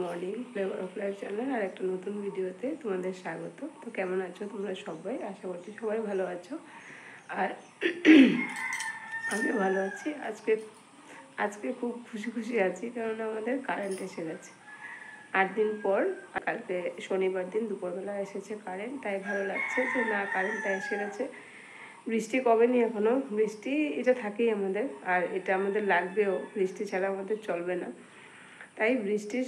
Morning flavour of life channel আর একটা নতুন ভিডিওতে তোমাদের স্বাগত। তো কেমন আছো তোমরা সবাই? আশা করছি সবাই ভালো আছো আর আমিও ভালো আছি। আজকে খুব খুশি আছি, কারণ আমাদের কারেন্ট এসে গেছে 8 দিন পর। কালকে শনিবার দিন দুপুরবেলা এসেছে কারেন্ট, তাই ভালো লাগছে যে না, কারেন্টটা এসে গেছে। বৃষ্টি কমেনি এখনও, বৃষ্টি এটা থাকেই আমাদের, আর এটা আমাদের লাগবেও, বৃষ্টি ছাড়া আমাদের চলবে না। তাই বৃষ্টির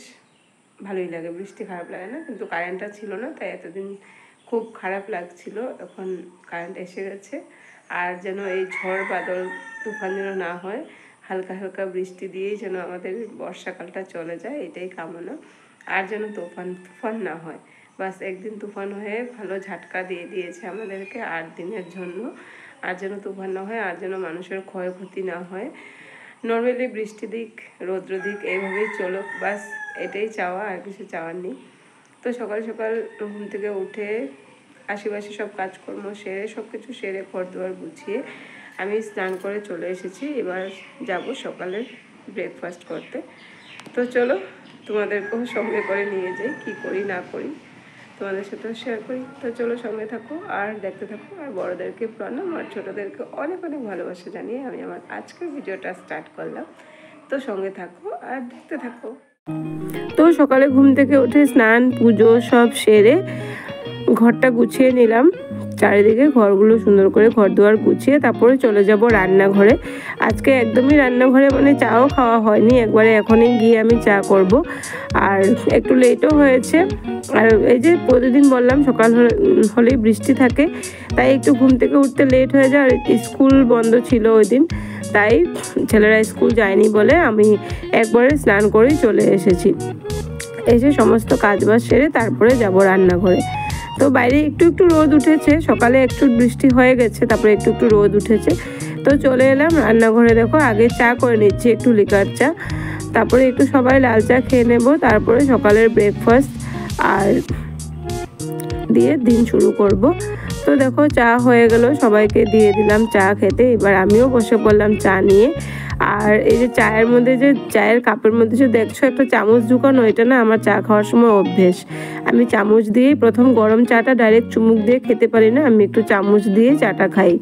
ভালোই লাগে, বৃষ্টি খারাপ লাগে না। কিন্তু কারেন্টটা ছিল না, তাই এতদিন খুব খারাপ লাগছিল। এখন কারেন্ট এসে গেছে, আর যেন এই ঝড় বাদল তুফান যেন না হয়, হালকা হালকা বৃষ্টি দিয়েই যেন আমাদের বর্ষাকালটা চলে যায়, এটাই কামনা। আর যেন তুফান না হয়, বাস একদিন তুফান হয়ে ভালো ঝাটকা দিয়ে দিয়েছে আমাদেরকে 8 দিনের জন্য। আর যেন তুফান না হয়, আর যেন মানুষের ক্ষয়ক্ষতি না হয়। নর্মালি বৃষ্টি দিক রৌদ্র দিক এইভাবেই চলুক, বাস এটাই চাওয়া, আর কিছু চাওয়ার নেই। তো সকাল সকাল ঘুম থেকে উঠে আশেপাশে সব কাজকর্ম সেরে, সব কিছু সেরে, ঘর দুয়ার গুছিয়ে আমি স্নান করে চলে এসেছি। এবার যাব সকালের ব্রেকফাস্ট করতে। তো চলো তোমাদেরকেও সঙ্গে করে নিয়ে যাই, কি করি না করি তোমাদের সাথেও শেয়ার করি। তো চলো সঙ্গে থাকো আর দেখতে থাকো। আর বড়োদেরকে প্রণাম আর ছোটোদেরকে অনেক অনেক ভালোবাসা জানিয়ে আমি আমার আজকের ভিডিওটা স্টার্ট করলাম। তো সঙ্গে থাকো আর দেখতে থাকো। তো সকালে ঘুম থেকে উঠে স্নান পুজো সব সেরে ঘরটা গুছিয়ে নিলাম, চারিদিকে ঘরগুলো সুন্দর করে ঘর দুয়ার গুছিয়ে তারপরে চলে যাব রান্নাঘরে। আজকে একদমই রান্নাঘরে মানে চাও খাওয়া হয়নি, একবারে এখনই গিয়ে আমি চা করব। আর একটু লেটও হয়েছে, আর এই যে প্রতিদিন বললাম সকাল হলেই বৃষ্টি থাকে, তাই একটু ঘুম থেকে উঠতে লেট হয়ে যায়। আর স্কুল বন্ধ ছিল ওই দিন, তাই ছেলেরা স্কুল যায়নি বলে আমি একবারে স্নান করেই চলে এসেছি। এসে সমস্ত কাজবাজ সেরে তারপরে যাব রান্নাঘরে। তো বাইরে একটু রোদ উঠেছে, সকালে একটু বৃষ্টি হয়ে গেছে, তারপরে একটু রোদ উঠেছে। তো চলে এলাম রান্নাঘরে। দেখো আগে চা করে নিচ্ছি, একটু লিকার চা, তারপরে একটু সবাই লাল চা খেয়ে নেব, তারপরে সকালের ব্রেকফাস্ট আর দিয়ে দিন শুরু করব। তো দেখো চা হয়ে গেল, সবাইকে দিয়ে দিলাম চা খেতে। এবার আমিও বসে পড়লাম চা নিয়ে। আর এই যে চায়ের মধ্যে, যে চায়ের কাপের মধ্যে যে দেখছো একটা চামচ ঢুকানো, এটা না আমার চা খাওয়ার সময় অভ্যেস। আমি চামচ দিয়েই প্রথম গরম চাটা ডাইরেক্ট চুমুক দিয়ে খেতে পারি না, আমি একটু চামচ দিয়ে চাটা খাই।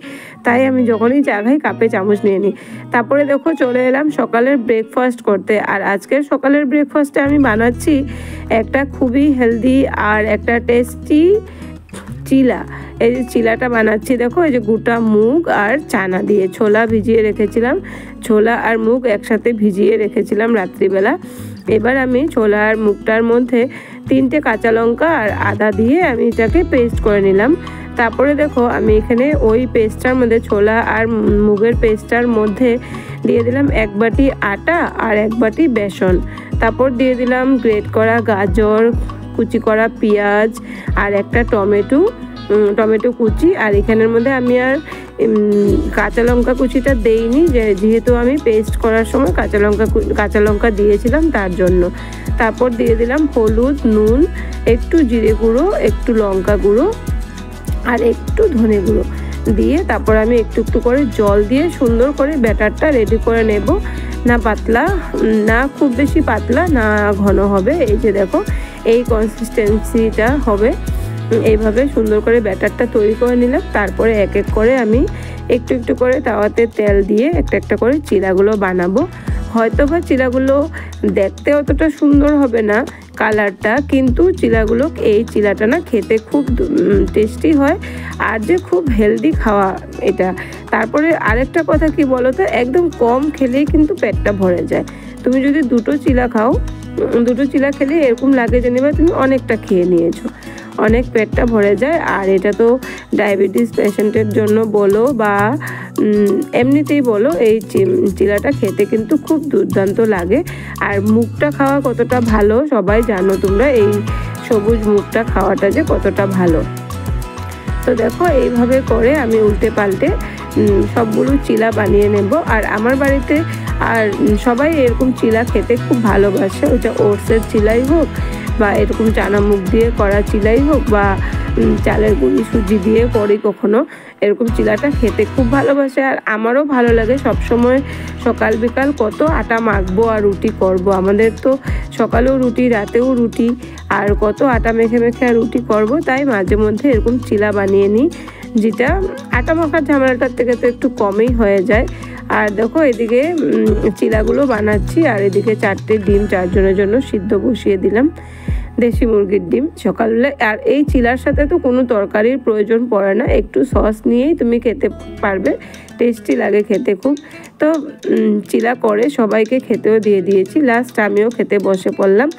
তাই আমি যখনই চা খাই কাপে চামচ নিয়ে নিই। তারপরে দেখো চলে এলাম সকালের ব্রেকফাস্ট করতে। আর আজকের সকালের ব্রেকফাস্টে আমি বানাচ্ছি একটা খুবই হেলদি আর একটা টেস্টি চিলা। এই যে চিলাটা বানাচ্ছি দেখো, এই যে গোটা মুগ আর চানা দিয়ে ছোলা ভিজিয়ে রেখেছিলাম, ছোলা আর মুগ একসাথে ভিজিয়ে রেখেছিলাম রাত্রিবেলা। এবার আমি ছোলা আর মুগটার মধ্যে 3টে কাঁচা লঙ্কা আর আদা দিয়ে আমি এটাকে পেস্ট করে নিলাম। তারপরে দেখো আমি এখানে ওই পেস্টটার মধ্যে, ছোলা আর মুগের পেস্টটার মধ্যে দিয়ে দিলাম 1 বাটি আটা আর 1 বাটি বেসন। তারপর দিয়ে দিলাম গ্রেট করা গাজর, কুচি করা পেঁয়াজ আর একটা টমেটো কুচি। আর এখানের মধ্যে আমি আর কাঁচা লঙ্কা কুচিটা দেইনি, যেহেতু আমি পেস্ট করার সময় কাঁচা লঙ্কা দিয়েছিলাম তার জন্য। তারপর দিয়ে দিলাম হলুদ, নুন, একটু জিরে গুঁড়ো, একটু লঙ্কা গুঁড়ো আর একটু ধনে গুঁড়ো দিয়ে তারপর আমি একটু করে জল দিয়ে সুন্দর করে ব্যাটারটা রেডি করে নেব। না পাতলা, না খুব বেশি পাতলা, না ঘন হবে। এই যে দেখো এই কনসিস্টেন্সিটা হবে, এইভাবে সুন্দর করে ব্যাটারটা তৈরি করে নিলাম। তারপরে এক এক করে আমি একটু করে তাওয়াতে তেল দিয়ে একটা করে চিলাগুলো বানাবো। হয়তো বা চিলাগুলো দেখতে অতটা সুন্দর হবে না কালারটা, কিন্তু এই চিলাটা না খেতে খুব টেস্টি হয়, আর যে খুব হেলদি খাওয়া এটা। তারপরে আরেকটা কথা কি বলো তো, একদম কম খেলেই কিন্তু পেটটা ভরে যায়। তুমি যদি 2টো চিলা খাও, 2টো চিলা খেলে এরকম লাগে যে তুমি অনেকটা খেয়ে নিয়েছো, অনেক পেটটা ভরে যায়। আর এটা তো ডায়াবেটিস পেশেন্টের জন্য বলো বা এমনিতেই বলো, এই চিলাটা খেতে কিন্তু খুব দুর্দান্ত লাগে। আর মুগটা খাওয়া কতটা ভালো সবাই জানো তোমরা, এই সবুজ মুগটা খাওয়াটা যে কতটা ভালো। তো দেখো এইভাবে করে আমি উল্টে পাল্টে সবগুলো চিলা বানিয়ে নেব। আর আমার বাড়িতে আর সবাই এরকম চিলা খেতে খুব ভালোবাসে, ওইটা ওটসের চিলাই হোক বা এরকম চানা মুগ দিয়ে করা চিলাই হোক বা চালের গুঁড়ি সুজি দিয়ে করি কখনো, এরকম চিলাটা খেতে খুব ভালোবাসে। আর আমারও ভালো লাগে সবসময় সকাল বিকাল কত আটা মাখবো আর রুটি করব। আমাদের তো সকালেও রুটি, রাতেও রুটি, আর কত আটা মেখে মেখে আর রুটি করব। তাই মাঝে মধ্যে এরকম চিলা বানিয়ে নিই, যেটা আটা মাখার ঝামেলাটার থেকে তো একটু কমই হয়ে যায়। আর দেখো এদিকে চিলাগুলো বানাচ্ছি, আর এদিকে 4টে ডিম 4 জনের জন্য সিদ্ধ বসিয়ে দিলাম, দেশি মুরগির ডিম সকালবেলায়। আর এই চিলার সাথে তো কোনো তরকারির প্রয়োজন পড়ে না, একটু সস নিয়েই তুমি খেতে পারবে, টেস্টি লাগে খেতে খুব। তো চিলা করে সবাইকে খেতেও দিয়ে দিয়েছি, লাস্ট আমিও খেতে বসে পড়লাম।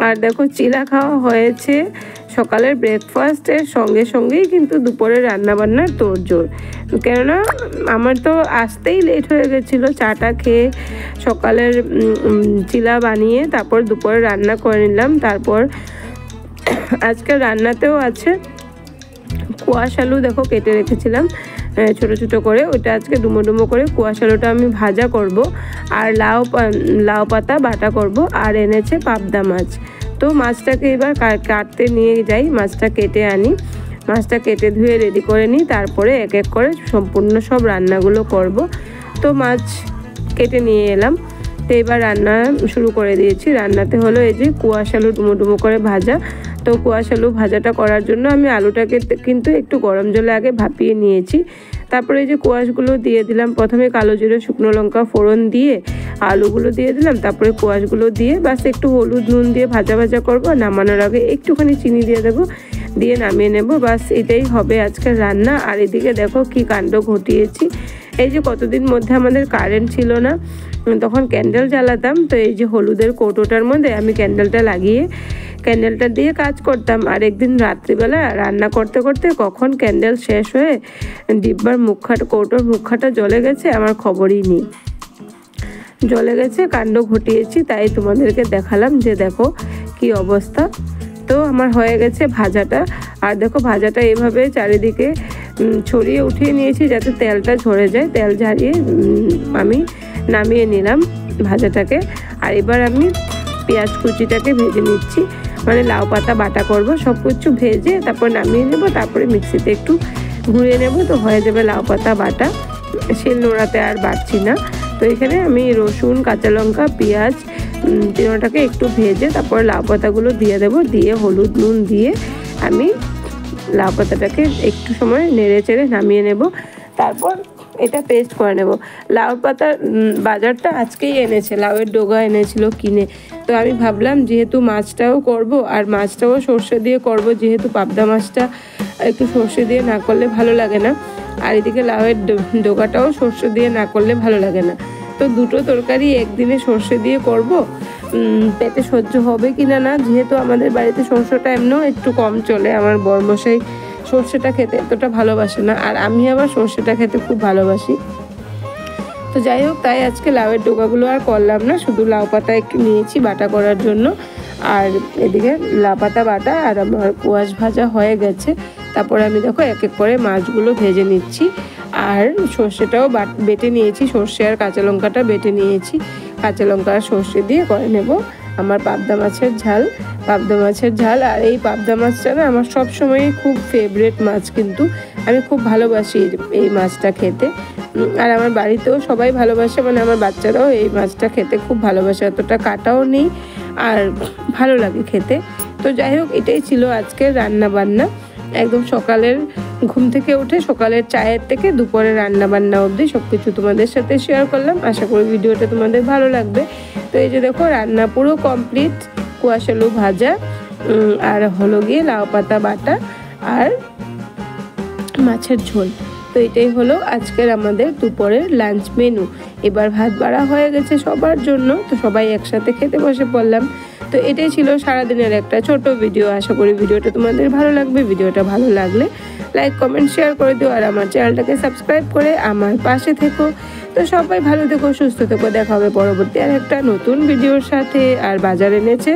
আর দেখো চিলা খাওয়া হয়েছে সকালের ব্রেকফাস্টের সঙ্গে সঙ্গেই কিন্তু দুপুরের রান্নাবান্নার তোড়জোড়, কেননা আমার তো আসতেই লেট হয়ে গেছিলো। চাটা খেয়ে সকালের চিলা বানিয়ে তারপর দুপুরে রান্না করে নিলাম। তারপর আজকে রান্নাতেও আছে কুয়াশ আলু, দেখো কেটে রেখেছিলাম ছোট ছোট করে, ওইটা আজকে ডুমো ডুমো করে কুয়াশ আলুটা আমি ভাজা করব। আর লাউ পাতা বাটা করব। আর এনেছে পাবদা মাছ, তো মাছটাকে এবার কাটতে নিয়ে যাই, মাছটা কেটে আনি, মাছটা কেটে ধুয়ে রেডি করে নিই, তারপরে এক এক করে সম্পূর্ণ সব রান্নাগুলো করব। তো মাছ কেটে নিয়ে এলাম, তো এবার রান্না শুরু করে দিয়েছি। রান্নাতে হলো এই যে কুয়াশ আলু ডুমো ডুমো করে ভাজা। তো কুয়াশ আলু ভাজাটা করার জন্য আমি আলুটাকে কিন্তু একটু গরম জলে আগে ভাপিয়ে নিয়েছি। তারপরে এই যে কুয়াশগুলো দিয়ে দিলাম, প্রথমে কালো জিরে শুকনো লঙ্কা ফোড়ন দিয়ে আলুগুলো দিয়ে দিলাম, তারপরে কুয়াশগুলো দিয়ে বাস একটু হলুদ নুন দিয়ে ভাজা ভাজা করবো। নামানোর আগে একটুখানি চিনি দিয়ে দেবো, দিয়ে নামিয়ে নেব, বাস এটাই হবে আজকের রান্না। আর এদিকে দেখো কি কাণ্ড ঘটিয়েছি, এই যে কতদিন মধ্যে আমাদের কারেন্ট ছিল না, তখন ক্যান্ডেল জ্বালাতাম। তো এই যে হলুদের কৌটোটার মধ্যে আমি ক্যান্ডেলটা দিয়ে কাজ করতাম। আর একদিন রাত্রিবেলা রান্না করতে করতে কখন ক্যান্ডেল শেষ হয়ে ডিব্বার কৌটোর মুখখাটা জ্বলে গেছে, আমার খবরই নেই, জ্বলে গেছে, কাণ্ড ঘটিয়েছি। তাই তোমাদেরকে দেখালাম যে দেখো কি অবস্থা। তো আমার হয়ে গেছে ভাজাটা। আর দেখো ভাজাটা এভাবে চারিদিকে ছড়িয়ে উঠিয়ে নিয়েছি যাতে তেলটা ঝরে যায়, তেল ঝারিয়ে আমি নামিয়ে নিলাম ভাজাটাকে। আর এবার আমি পেঁয়াজ কুচিটাকে ভেজে নিচ্ছি, মানে লাউ পাতা বাটা করব, সব কিছু ভেজে তারপর নামিয়ে নেব, তারপরে মিক্সিতে একটু ঘুরিয়ে নেব, তো হয়ে যাবে লাউ পাতা বাটা। শিল নোড়াতে আর বাটছি না। তো এখানে আমি রসুন, কাঁচা লঙ্কা, পেঁয়াজ তিনটাকে একটু ভেজে তারপর লাউ পাতাগুলো দিয়ে দেবো, দিয়ে হলুদ নুন দিয়ে আমি লাউ পাতাটাকে একটু সময় নেড়ে চেড়ে নামিয়ে নেব, তারপর এটা পেস্ট করে নেব। লাউ পাতার বাজারটা আজকেই এনেছে, লাউয়ের ডগা এনেছিল কিনে। তো আমি ভাবলাম যেহেতু মাছটাও করব আর মাছটাও সর্ষে দিয়ে করব, যেহেতু পাবদা মাছটা একটু সর্ষে দিয়ে না করলে ভালো লাগে না, আর এদিকে লাউয়ের ডগাটাও সর্ষে দিয়ে না করলে ভালো লাগে না। তো দুটো তরকারি একদিনে সর্ষে দিয়ে করব, পেটে সহ্য হবে কিনা না, যেহেতু আমাদের বাড়িতে সর্ষেটা এমনিও একটু কম চলে, আমার বরমশাই সর্ষেটা খেতে এতটা ভালোবাসে না, আর আমি আবার সর্ষেটা খেতে খুব ভালোবাসি। তো যাই হোক, তাই আজকে লাউয়ের ডোকাগুলো আর করলাম না, শুধু লাউ পাতা একটু নিয়েছি বাটা করার জন্য। আর এদিকে লাউ পাতা বাটা আর আমার কুয়াশ ভাজা হয়ে গেছে। তারপরে আমি দেখো এক এক করে মাছগুলো ভেজে নিচ্ছি, আর সর্ষেটাও বেটে নিয়েছি, সর্ষে আর কাঁচা লঙ্কাটা বেটে নিয়েছি, কাঁচা লঙ্কা আর সর্ষে দিয়ে করে নেব আমার পাবদা মাছের ঝাল। আর এই পাবদা মাছটা না আমার সবসময়ই খুব ফেভারিট মাছ, কিন্তু আমি খুব ভালোবাসি এই মাছটা খেতে। আর আমার বাড়িতেও সবাই ভালোবাসে, মানে আমার বাচ্চারাও এই মাছটা খেতে খুব ভালোবাসে, অতটা কাটাও নেই আর ভালো লাগে খেতে। তো যাই হোক, এটাই ছিল আজকের রান্না বান্না, একদম সকালের ঘুম থেকে উঠে সকালের চায়ের থেকে দুপুরে রান্না বান্না অবধি সব কিছু তোমাদের সাথে শেয়ার করলাম। আশা করি ভিডিওটা তোমাদের ভালো লাগবে। তো এই যে দেখো রান্না পুরো কমপ্লিট, কুয়াশ আলু ভাজা আর হলো গিয়ে লাউ পাতা বাটা আর মাছের ঝোল। তো এটাই হলো আজকের আমাদের দুপুরের লাঞ্চ মেনু। এবার ভাত বাড়া হয়ে গেছে সবার জন্য, তো সবাই একসাথে খেতে বসে পড়লাম। তো এটাই ছিল সারাদিনের একটা ছোট ভিডিও। আশা করি ভিডিওটা তোমাদের ভালো লাগবে। ভিডিওটা ভালো লাগলে লাইক কমেন্ট শেয়ার করে দিও, আর আমার চ্যানেলটাকে সাবস্ক্রাইব করে আমার পাশে থেকো। তো সবাই ভালো থেকো, সুস্থ থেকো, দেখা হবে পরবর্তী আর একটা নতুন ভিডিওর সাথে। আর বাজার এনেছে,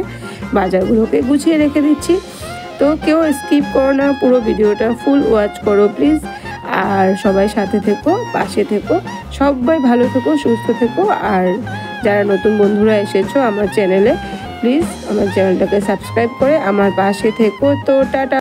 বাজারগুলোকে গুছিয়ে রেখে দিচ্ছি, তো কেউ স্কিপ করো না, পুরো ভিডিওটা ফুল ওয়াচ করো প্লিজ। আর সবাই সাথে থেকো, পাশে থেকো, সবাই ভালো থেকো, সুস্থ থেকো। আর যারা নতুন বন্ধুরা এসেছো আমার চ্যানেলে, প্লিজ আমার চ্যানেলটাকে সাবস্ক্রাইব করে আমার পাশে থেকো। তো টাটা।